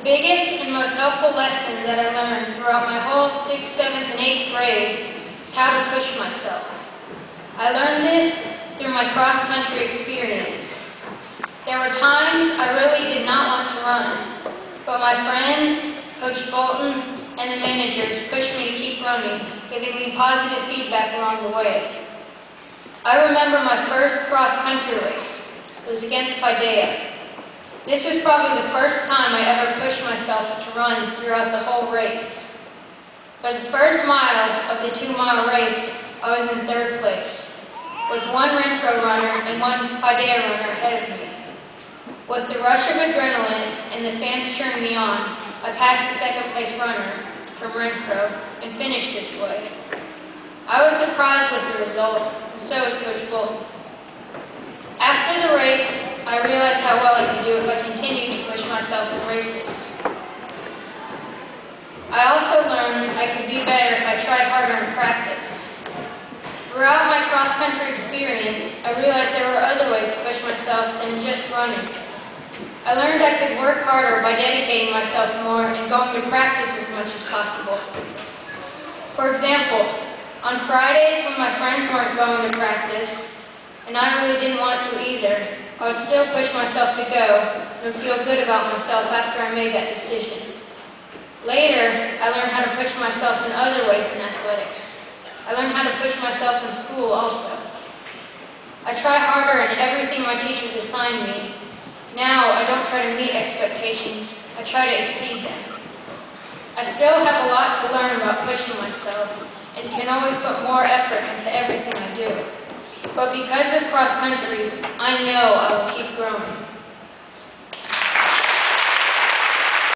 biggest and most helpful lesson that I learned throughout my whole 6th, 7th, and 8th grade is how to push myself. I learned this through my cross-country experience. There were times I really did not want to run, but my friends, Coach Bolton, and the managers pushed me to keep running, giving me positive feedback along the way. I remember my first cross-country race. It was against Paideia. This was probably the first time I ever pushed myself to run throughout the whole race. For the first mile of the 2-mile race, I was in 3rd place, with one Renfroe runner and one Paideia runner ahead of me. With the rush of adrenaline and the fans cheering me on, I passed the 2nd place runner from Renfroe and finished this way. I was surprised with the result, and so was Coach Bolton. After the race, I realized how well I could do if I continued to push myself in races. I also learned I could be better if I tried harder in practice. Throughout my cross-country experience, I realized there were other ways to push myself than just running. I learned I could work harder by dedicating myself more and going to practice as much as possible. For example, on Fridays when my friends weren't going to practice, and I really didn't want to either, I would still push myself to go and feel good about myself after I made that decision. Later, I learned how to push myself in other ways in athletics. I learned how to push myself in school also. I try harder in everything my teachers assign me. Now, I don't try to meet expectations. I try to exceed them. I still have a lot to learn about pushing myself and can always put more effort into everything I do. But because of cross-country, I know I will keep growing.